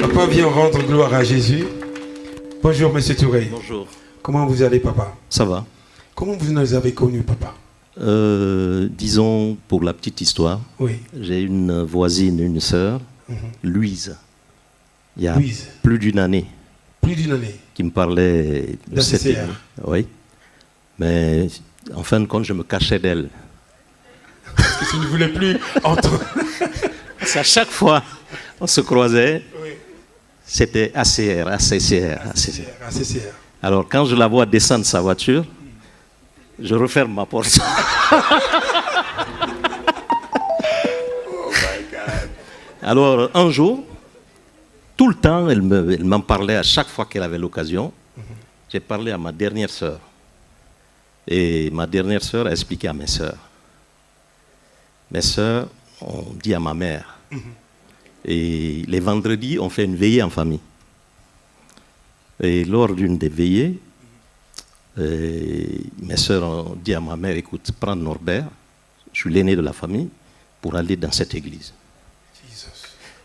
Papa vient rendre gloire à Jésus. Bonjour, Monsieur Touré. Bonjour. Comment vous allez, papa? Ça va. Comment vous nous avez connus, papa? Disons, pour la petite histoire, oui. J'ai une voisine, une sœur, Louise, il y a plus d'une année. Plus d'une année. Qui me parlait de cette église. Oui. Mais en fin de compte, je me cachais d'elle. Parce que je ne voulais plus entendre. À chaque fois, on se croisait. Oui. C'était ACR. Alors, quand je la vois descendre sa voiture, je referme ma porte. Oh my God. Alors, un jour, tout le temps, elle m'en parlait à chaque fois qu'elle avait l'occasion. J'ai parlé à ma dernière sœur. Et ma dernière sœur a expliqué à mes sœurs. Mes sœurs ont dit à ma mère. Et les vendredis, on fait une veillée en famille. Et lors d'une des veillées, mes sœurs ont dit à ma mère, écoute, prends Norbert, je suis l'aîné de la famille, pour aller dans cette église. Jesus.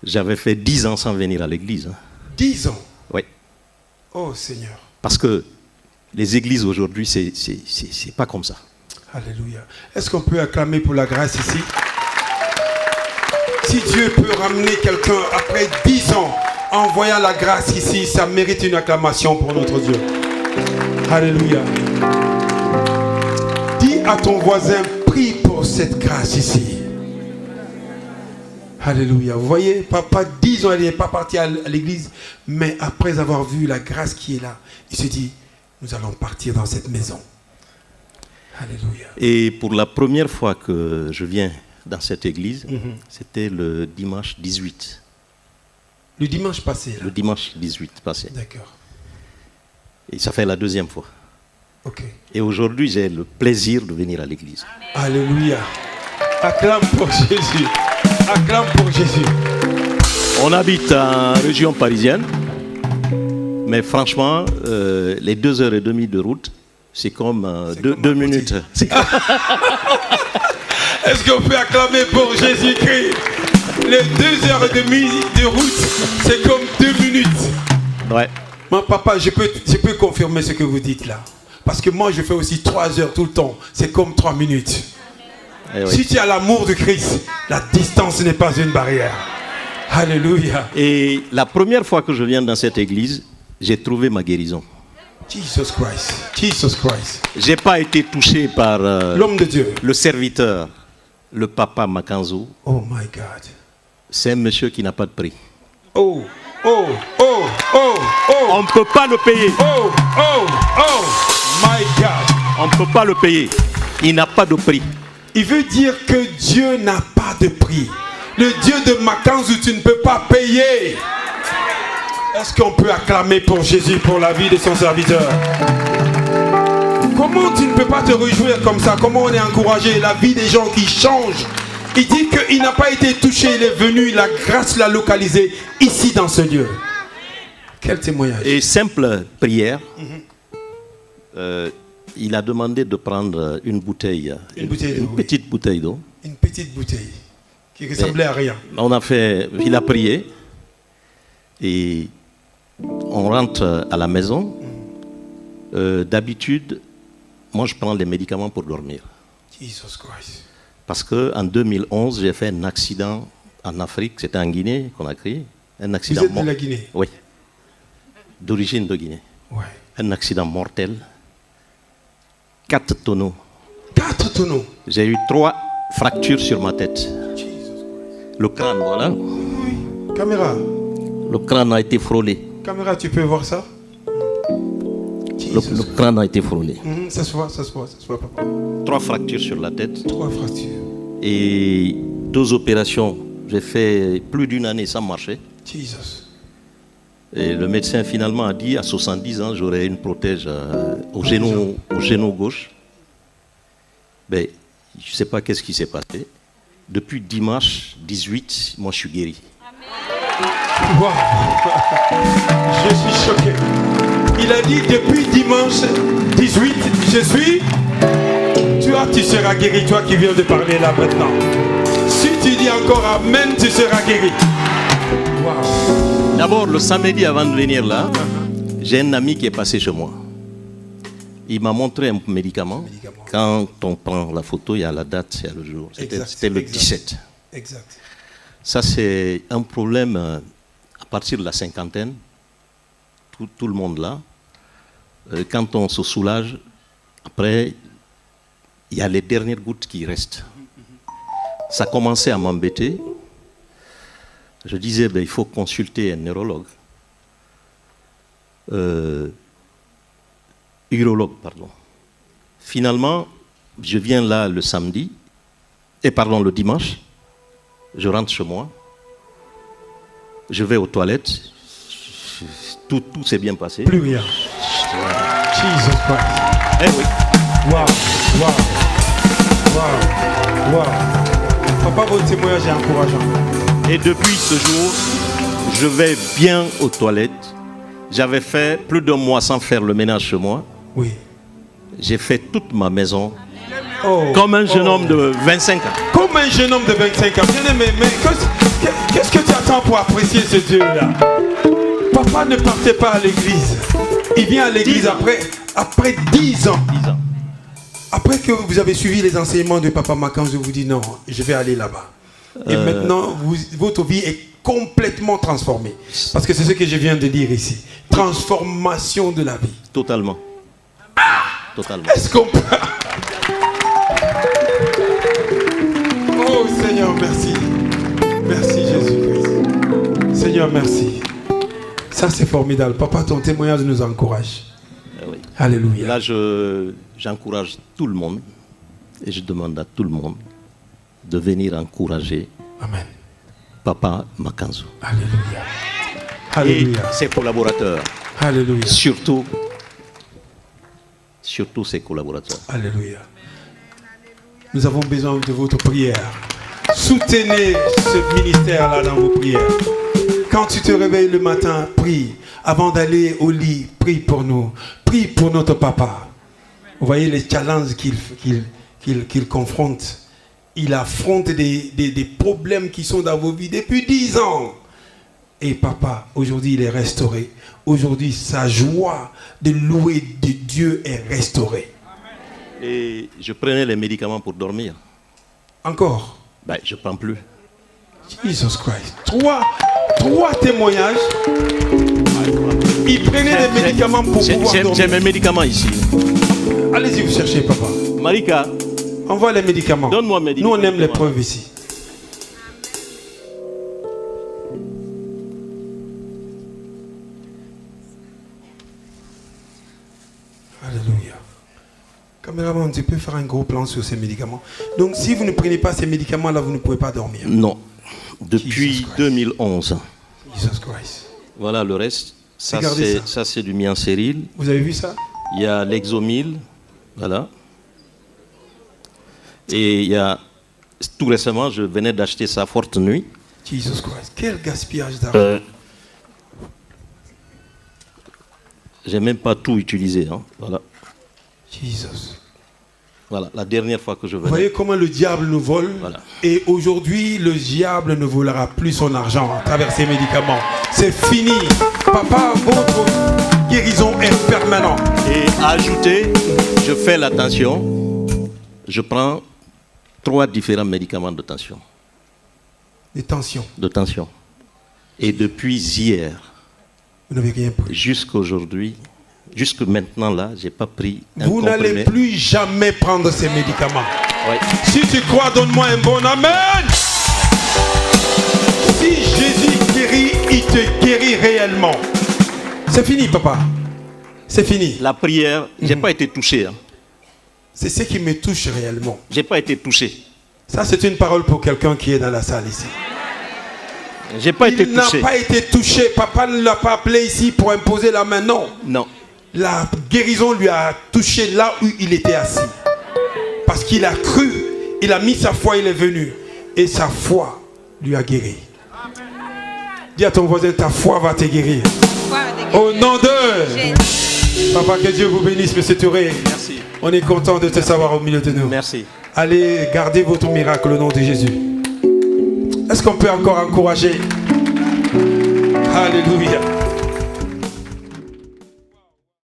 J'avais fait 10 ans sans venir à l'église. 10 ans? Oui. Oh Seigneur. Parce que les églises aujourd'hui, c'est pas comme ça. Alléluia. Est-ce qu'on peut acclamer pour la grâce ici? Si Dieu peut ramener quelqu'un après 10 ans en voyant la grâce ici, ça mérite une acclamation pour notre Dieu. Alléluia. Dis à ton voisin, prie pour cette grâce ici. Alléluia. Vous voyez, papa, 10 ans, il n'est pas parti à l'église, mais après avoir vu la grâce qui est là, il se dit, nous allons partir dans cette maison. Alléluia. Et pour la première fois que je viens dans cette église, c'était le dimanche 18. Le dimanche passé là. Le dimanche 18 passé. D'accord. Et ça fait la deuxième fois. Ok. Et aujourd'hui, j'ai le plaisir de venir à l'église. Alléluia. Acclame pour Jésus. Acclame pour Jésus. On habite en région parisienne. Mais franchement, les 2h30 de route, c'est comme 2 minutes. Est-ce qu'on peut acclamer pour Jésus-Christ? Les 2h30 de route, c'est comme 2 minutes. Ouais. Mon papa, je peux confirmer ce que vous dites là. Parce que moi, je fais aussi 3 heures tout le temps. C'est comme 3 minutes. Oui. Si tu as l'amour de Christ, la distance n'est pas une barrière. Alléluia. Et la première fois que je viens dans cette église, j'ai trouvé ma guérison. Jesus Christ. Jesus Christ. J'ai pas été touché par l'homme de Dieu, le serviteur, le papa Makanzo. Oh my God. C'est un monsieur qui n'a pas de prix. Oh. On ne peut pas le payer. Oh my God. On ne peut pas le payer. Il n'a pas de prix. Il veut dire que Dieu n'a pas de prix. Le Dieu de Makanzo, tu ne peux pas payer. Est-ce qu'on peut acclamer pour Jésus, pour la vie de son serviteur? Comment tu ne peux pas te réjouir comme ça? Comment on est encouragé? La vie des gens qui changent. Il dit qu'il n'a pas été touché, il est venu, la grâce l'a localisé ici dans ce lieu. Quel témoignage. Et simple prière, il a demandé de prendre une bouteille, une petite bouteille d'eau. Une petite bouteille qui ressemblait à rien. Il a prié et on rentre à la maison. D'habitude, moi je prends des médicaments pour dormir. Jesus Christ. Parce qu'en 2011, j'ai fait un accident en Afrique, c'était en Guinée qu'on a créé. Un accident. Vous êtes de la Guinée? Oui, d'origine de Guinée. Ouais. Un accident mortel. 4 tonneaux. 4 tonneaux. J'ai eu 3 fractures sur ma tête. Le crâne, voilà. Oui. Caméra. Le crâne a été frôlé. Caméra, tu peux voir ça? Le crâne a été frôlé. Ça se voit, papa. 3 fractures sur la tête. 3 fractures. Et 2 opérations. J'ai fait plus d'une année sans marcher. Jesus. Et le médecin finalement a dit à 70 ans, j'aurai une prothèse au genou gauche. Mais je ne sais pas qu'est-ce qui s'est passé. Depuis dimanche 18, moi je suis guéri. Wow. Je suis choqué. Il a dit depuis dimanche 18, je suis. Tu seras guéri, toi qui viens de parler là maintenant. Si tu dis encore Amen, tu seras guéri. Wow. D'abord, le samedi avant de venir là, j'ai un ami qui est passé chez moi. Il m'a montré un médicament. Quand on prend la photo, il y a la date, il y a le jour. C'était le 17. Exact. Ça, c'est un problème à partir de la cinquantaine. Tout le monde là. Quand on se soulage, après, il y a les dernières gouttes qui restent. Ça commençait à m'embêter. Je disais, il faut consulter un neurologue. Urologue, pardon. Finalement, je viens là le samedi, le dimanche. Je rentre chez moi. Je vais aux toilettes. Tout s'est bien passé. Plus rien. Jesus Christ. Eh oui. Waouh. Papa, votre témoignage est encourageant. Et depuis ce jour, je vais bien aux toilettes. J'avais fait plus d'un mois sans faire le ménage chez moi. Oui. J'ai fait toute ma maison comme un jeune homme de 25 ans. Comme un jeune homme de 25 ans. Bien-aimé, mais qu'est-ce que tu attends pour apprécier ce Dieu-là? Papa ne partait pas à l'église. Il vient à l'église après 10 ans. 10 ans. Après que vous avez suivi les enseignements de Papa Macan, je vous dis non, je vais aller là-bas. Et maintenant, votre vie est complètement transformée. Parce que c'est ce que je viens de dire ici. Transformation de la vie. Totalement. Totalement. Est-ce qu'on peut... Oh Seigneur, merci. Merci Jésus-Christ. Seigneur, merci. Ça c'est formidable. Papa, ton témoignage nous encourage. Oui. Alléluia. Là, j'encourage tout le monde et je demande à tout le monde de venir encourager Amen. Papa Makanzo. Alléluia. Et Alléluia. ses collaborateurs. Alléluia. Surtout ses collaborateurs. Alléluia. Nous avons besoin de votre prière. Soutenez ce ministère-là dans vos prières. Quand tu te réveilles le matin, prie. Avant d'aller au lit, prie pour nous. Prie pour notre papa. Vous voyez les challenges qu'il confronte. Il affronte des problèmes qui sont dans vos vies depuis 10 ans. Et papa, aujourd'hui, il est restauré. Aujourd'hui, sa joie de louer de Dieu est restaurée. Et je prenais les médicaments pour dormir. Encore? Je ne prends plus. Jesus Christ. Trois témoignages. Il prenait des médicaments pour pouvoir dormir. J'ai mes médicaments ici. Allez-y, vous cherchez, papa. Marika, envoie les médicaments. Donne-moi mes médicaments. Nous, on aime les preuves ici. Alléluia. Caméraman, tu peux faire un gros plan sur ces médicaments. Donc, si vous ne prenez pas ces médicaments-là, vous ne pouvez pas dormir. Non. Depuis 2011. Jesus Christ. Voilà le reste. Ça, c'est du mianseril. Vous avez vu ça? Il y a l'exomil. Voilà. Et il y a... Tout récemment, je venais d'acheter ça Forte Nuit. Jesus Christ. Quel gaspillage d'argent. J'ai même pas tout utilisé. Hein. Voilà. Jesus. Voilà, la dernière fois que je venais. Vous voyez comment le diable nous vole. Voilà. Et aujourd'hui, le diable ne volera plus son argent à travers ces médicaments. C'est fini. Papa, votre guérison est permanente. Et à ajouter, je fais la tension. Je prends 3 différents médicaments de tension. De tension. De tension. Et depuis hier, vous n'avez rien pris. Jusqu'à aujourd'hui, jusque maintenant là, j'ai pas pris un Vous n'allez plus jamais prendre ces médicaments. Oui. Si tu crois, donne-moi un bon amen. Si Jésus guérit, il te guérit réellement. C'est fini, papa. C'est fini. La prière, j'ai pas été touché. Hein. C'est ce qui me touche réellement. J'ai pas été touché. Ça, c'est une parole pour quelqu'un qui est dans la salle ici. J'ai pas été touché. Il n'a pas été touché. Papa ne l'a pas appelé ici pour imposer la main. Non. Non. La guérison lui a touché là où il était assis. Parce qu'il a cru. Il a mis sa foi, il est venu. Et sa foi lui a guéri. Dis à ton voisin, ta foi va te guérir. Au nom de... Papa, que Dieu vous bénisse, Monsieur Touré. Merci. On est content de te savoir au milieu de nous. Merci. Allez, gardez votre miracle au nom de Jésus. Est-ce qu'on peut encore encourager? Alléluia.